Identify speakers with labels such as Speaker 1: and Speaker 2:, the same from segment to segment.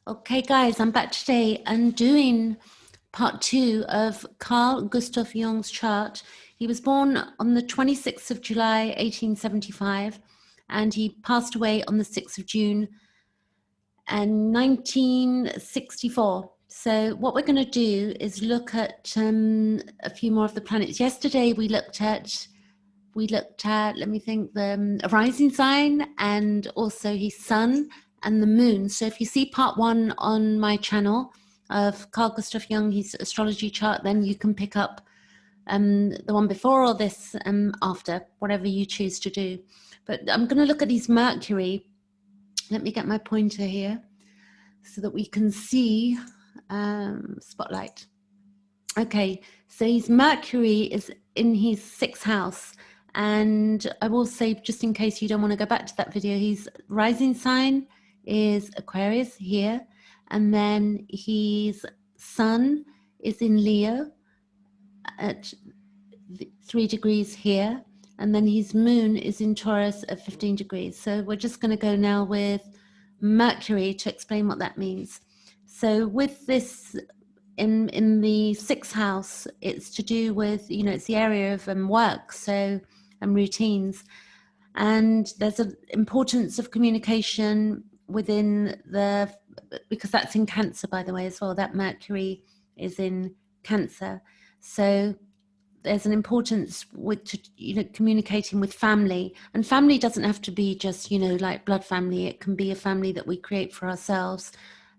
Speaker 1: Okay, guys, I'm back today and doing part 2 of Carl Gustav Jung's chart. He was born on the 26th of July, 1875, and he passed away on the 6th of June and 1964. So what we're going to do is look at a few more of the planets. Yesterday we looked at, let me think, the rising sign and also his sun and the moon. So if you see part 1 on my channel of Carl Gustav Jung, his astrology chart, then you can pick up the one before or this after, whatever you choose to do. But I'm going to look at his Mercury. Let me get my pointer here so that we can see spotlight. Okay, so his Mercury is in his 6th house. And I will say, just in case you don't want to go back to that video, his rising sign is Aquarius here. And then his sun is in Leo at 3 degrees here. And then his moon is in Taurus at 15 degrees. So we're just going to go now with Mercury to explain what that means. So with this in the 6th house, it's to do with, it's the area of work, so routines, and there's an importance of communication within because that's in Cancer, by the way, as well. That Mercury is in Cancer, so there's an importance with communicating with family, and family doesn't have to be just like blood family. It can be a family that we create for ourselves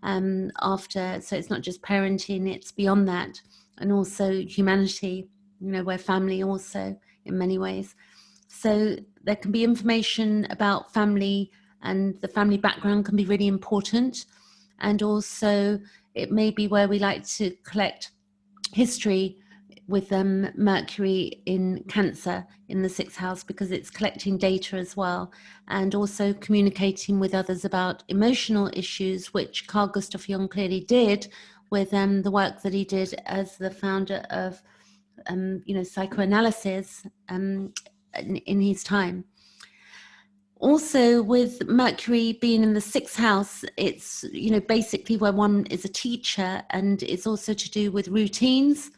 Speaker 1: after, so it's not just parenting, it's beyond that, and also humanity, we're family also in many ways. So there can be information about family, and the family background can be really important, and also it may be where we like to collect history with Mercury in Cancer in the 6th house, because it's collecting data as well, and also communicating with others about emotional issues, which Carl Gustav Jung clearly did with the work that he did as the founder of psychoanalysis in his time. Also, with Mercury being in the 6th house, it's basically where one is a teacher, and it's also to do with routines,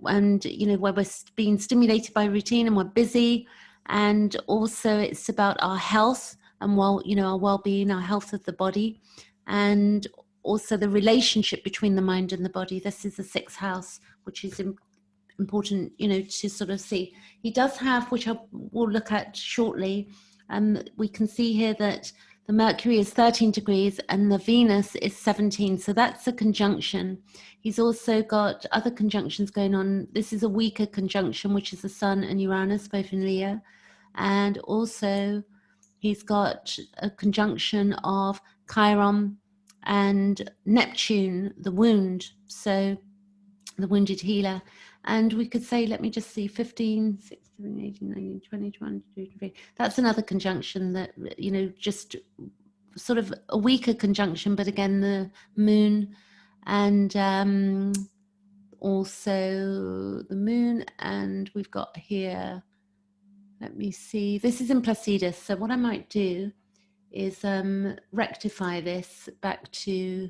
Speaker 1: and where we're being stimulated by routine and we're busy, and also it's about our health and our well-being, our health of the body, and also the relationship between the mind and the body. This is the 6th house, which is important to sort of see. He does have, which I will look at shortly, we can see here that the Mercury is 13 degrees and the Venus is 17. So that's a conjunction. He's also got other conjunctions going on. This is a weaker conjunction, which is the Sun and Uranus, both in Leo. And also he's got a conjunction of Chiron and Neptune, the wound. So the wounded healer. And we could say, let me just see, 15, 16, 18, 19, 20, 21, 22, 23. That's another conjunction that, just sort of a weaker conjunction, but again, the moon and also the moon. And we've got here, let me see, this is in Placidus. So what I might do is rectify this back to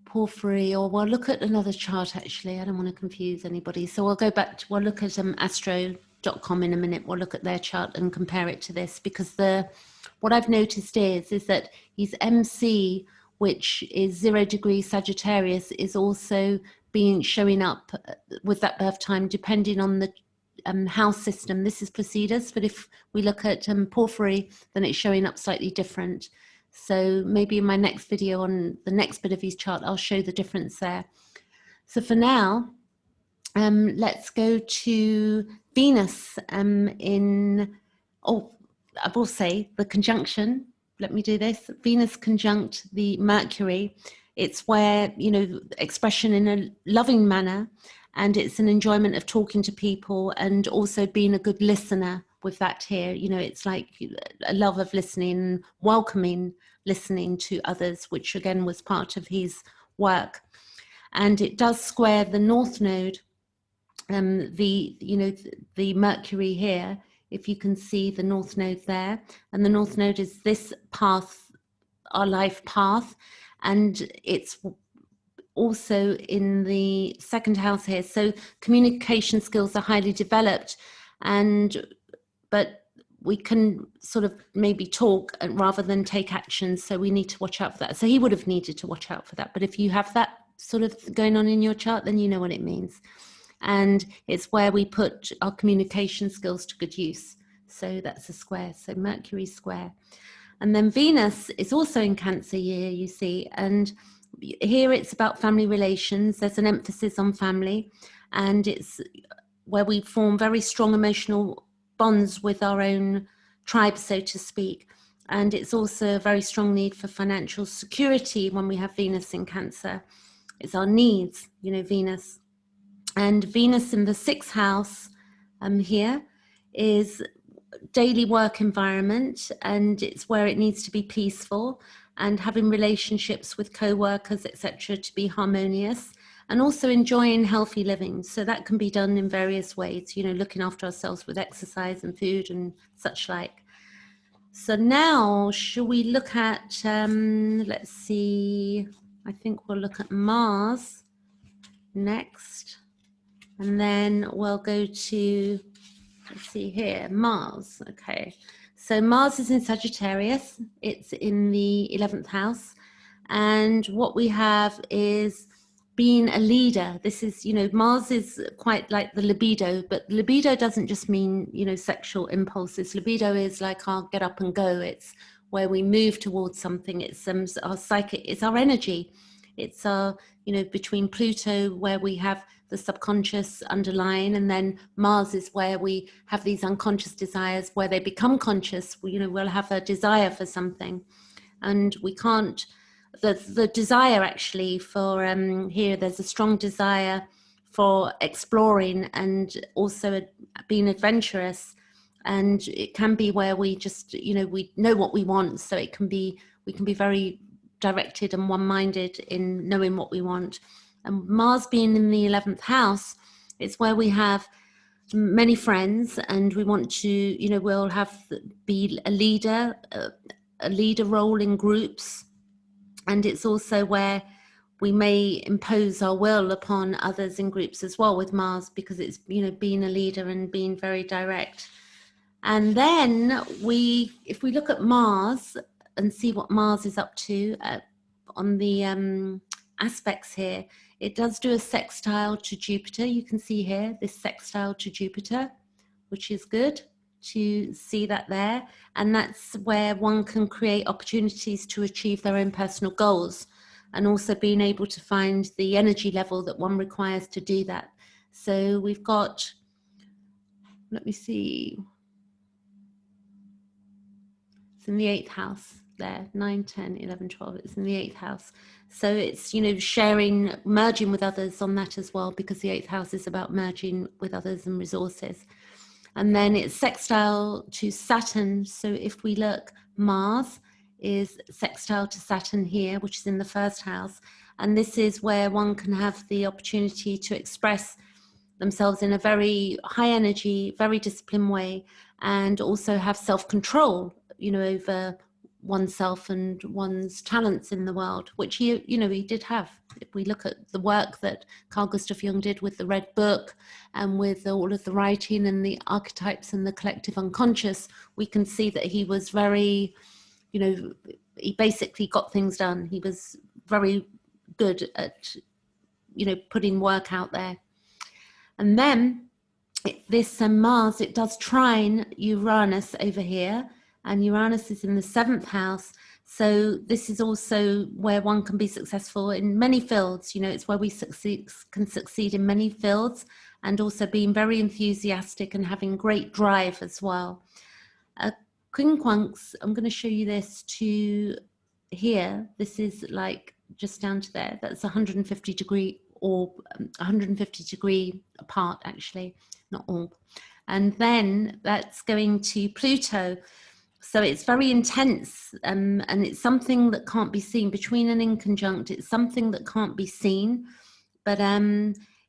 Speaker 1: Porphyry, or we'll look at another chart actually. I don't want to confuse anybody. So we'll go back to, we'll look at astro.com in a minute. We'll look at their chart and compare it to this, because what I've noticed is that his MC, which is 0 degrees Sagittarius, is also showing up with that birth time, depending on the house system. This is Placidus, but if we look at Porphyry, then it's showing up slightly different. So maybe in my next video on the next bit of his chart, I'll show the difference there. So for now, let's go to Venus I will say the conjunction. Let me do this. Venus conjunct the Mercury. It's where, expression in a loving manner, and it's an enjoyment of talking to people and also being a good listener with that here. It's like a love of listening, welcoming listening to others, which again was part of his work. And it does square the North Node, the Mercury here, if you can see the North Node there. And the North Node is this path our life path, and it's also in the second house here. So communication skills are highly developed, but we can sort of maybe talk rather than take action. So we need to watch out for that. So he would have needed to watch out for that. But if you have that sort of going on in your chart, then you know what it means. And it's where we put our communication skills to good use. So that's a square. So Mercury square. And then Venus is also in Cancer year, you see. And here it's about family relations. There's an emphasis on family. And it's where we form very strong emotional bonds with our own tribe, so to speak. And it's also a very strong need for financial security when we have Venus in Cancer. It's our needs, you know, Venus. And Venus in the 6th house here is daily work environment, and it's where it needs to be peaceful and having relationships with co-workers, etc., to be harmonious, and also enjoying healthy living. So that can be done in various ways, you know, looking after ourselves with exercise and food and such like. So now, shall we look at, let's see, I think we'll look at Mars next, and then we'll go to, let's see here, Mars. Okay, so Mars is in Sagittarius. It's in the 11th house. And what we have is being a leader. This is, you know, Mars is quite like the libido, but libido doesn't just mean, you know, sexual impulses. Libido is like our get up and go. It's where we move towards something. It's our psychic, it's our energy. It's our, you know, between Pluto, where we have the subconscious underlying, and then Mars is where we have these unconscious desires, where they become conscious. You know, we'll have a desire for something, and we can't, the desire actually for here, there's a strong desire for exploring and also being adventurous. And it can be where we just, you know, we know what we want. So it can be, we can be very directed and one-minded in knowing what we want. And Mars being in the 11th house, it's where we have many friends, and we want to, you know, we'll be a leader role in groups. And it's also where we may impose our will upon others in groups as well with Mars, because it's, you know, being a leader and being very direct. And then if we look at Mars and see what Mars is up to on the aspects here, it does do a sextile to Jupiter. You can see here this sextile to Jupiter, which is good to see that there. And that's where one can create opportunities to achieve their own personal goals, and also being able to find the energy level that one requires to do that. So we've got, let me see, it's in the 8th house there, 9, 10, 11, 12, it's in the 8th house. So it's, you know, sharing, merging with others on that as well, because the 8th house is about merging with others and resources. And then it's sextile to Saturn. So if we look, Mars is sextile to Saturn here, which is in the 1st house. And this is where one can have the opportunity to express themselves in a very high energy, very disciplined way, and also have self-control, you know, over oneself and one's talents in the world, which he, you know, he did have. If we look at the work that Carl Jung did with the Red Book and with all of the writing and the archetypes and the collective unconscious, we can see that he was very, you know, he basically got things done. He was very good at, you know, putting work out there. And then this Mars, it does trine Uranus over here, and Uranus is in the 7th house. So this is also where one can be successful in many fields. You know, it's where we can succeed in many fields, and also being very enthusiastic and having great drive as well. Quincunx, I'm going to show you this to here. This is like just down to there. That's 150 degree orb, 150 degree apart actually, not orb. And then that's going to Pluto. So it's very intense, and it's something that can't be seen between an inconjunct. It's something that can't be seen, but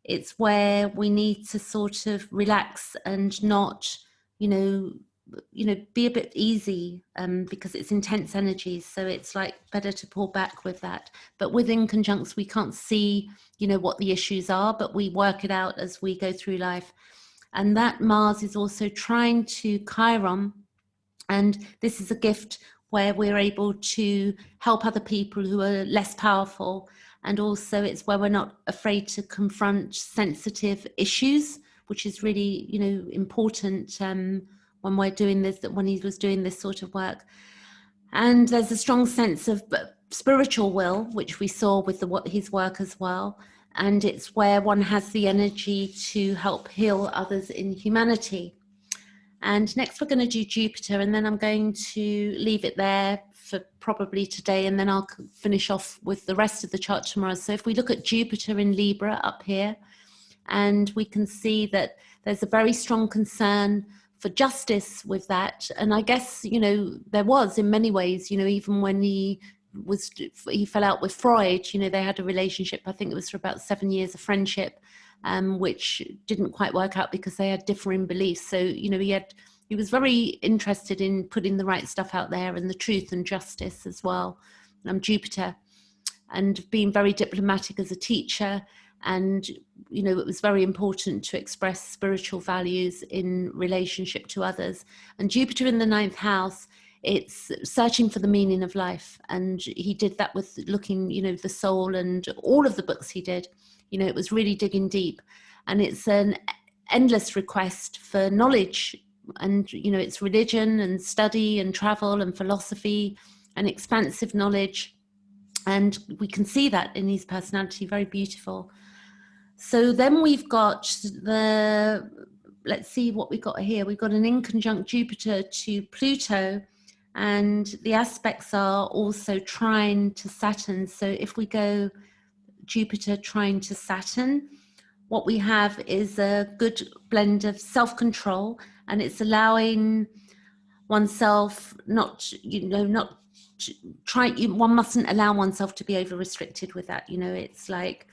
Speaker 1: it's where we need to sort of relax and not, you know, be a bit easy, because it's intense energies. So it's like better to pull back with that. But within conjuncts, we can't see, what the issues are, but we work it out as we go through life. And that Mars is also trying to Chiron. And this is a gift where we're able to help other people who are less powerful. And also it's where we're not afraid to confront sensitive issues, which is really, important when we're doing this, when he was doing this sort of work. And there's a strong sense of spiritual will, which we saw with his work as well. And it's where one has the energy to help heal others in humanity. And next we're going to do Jupiter, and then I'm going to leave it there for probably today, and then I'll finish off with the rest of the chart tomorrow. So if we look at Jupiter in Libra up here, and we can see that there's a very strong concern for justice with that. And I guess, there was in many ways, even when he fell out with Freud, they had a relationship, I think it was for about 7 years of friendship, which didn't quite work out because they had differing beliefs. So, he was very interested in putting the right stuff out there and the truth and justice as well. Jupiter, and being very diplomatic as a teacher. And, it was very important to express spiritual values in relationship to others. And Jupiter in the 9th house, it's searching for the meaning of life. And he did that with looking, the soul, and all of the books he did. It was really digging deep, and it's an endless request for knowledge, and it's religion and study and travel and philosophy and expansive knowledge, and we can see that in his personality. Very beautiful. So then we've got let's see what we got here. We've got an inconjunct Jupiter to Pluto, and the aspects are also trine to Saturn. So if we go Jupiter trine to Saturn, what we have is a good blend of self-control, and it's allowing oneself one mustn't allow oneself to be over restricted with that, it's like,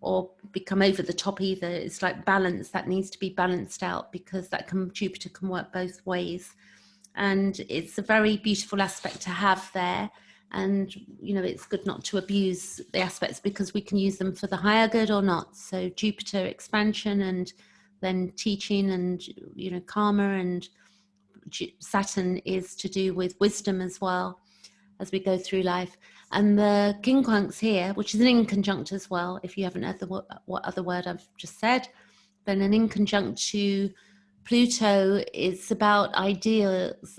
Speaker 1: or become over the top either. It's like balance that needs to be balanced out, because Jupiter can work both ways. And it's a very beautiful aspect to have there. And, it's good not to abuse the aspects, because we can use them for the higher good or not. So Jupiter expansion, and then teaching, and, karma, and Saturn is to do with wisdom as well as we go through life. And the quincunx here, which is an inconjunct as well, if you haven't heard what other word I've just said, then an inconjunct to Pluto is about ideals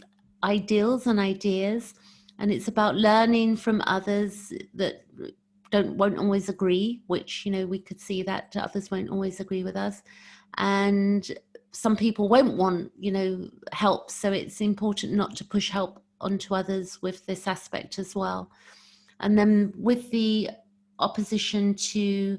Speaker 1: and ideas. And it's about learning from others that won't always agree, which, we could see that others won't always agree with us. And some people won't want, help. So it's important not to push help onto others with this aspect as well. And then with the opposition to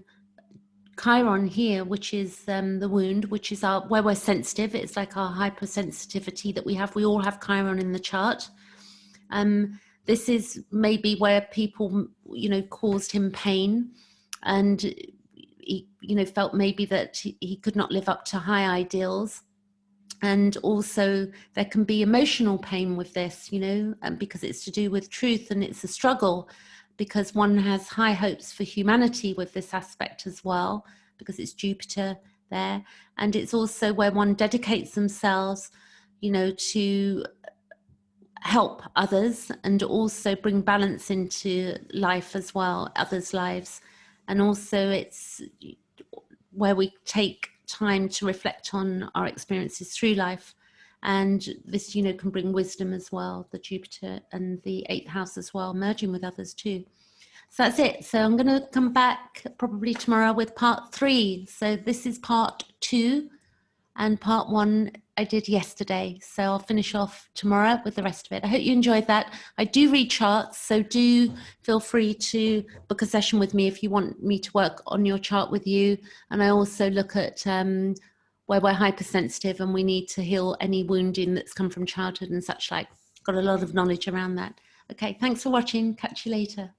Speaker 1: Chiron here, which is the wound, which is where we're sensitive. It's like our hypersensitivity that we have. We all have Chiron in the chart. This is maybe where people, caused him pain, and he, felt maybe that he could not live up to high ideals. And also there can be emotional pain with this, because it's to do with truth, and it's a struggle, because one has high hopes for humanity with this aspect as well, because it's Jupiter there. And it's also where one dedicates themselves, to help others, and also bring balance into life as well, others' lives. And also it's where we take time to reflect on our experiences through life. And this, can bring wisdom as well, the Jupiter and the 8th house as well, merging with others too. So that's it. So I'm going to come back probably tomorrow with part 3. So this is part 2, and part 1 I did yesterday. So I'll finish off tomorrow with the rest of it. I hope you enjoyed that. I do read charts, so do feel free to book a session with me if you want me to work on your chart with you. And I also look at where we're hypersensitive and we need to heal any wounding that's come from childhood and such like. Got a lot of knowledge around that. Okay, thanks for watching. Catch you later.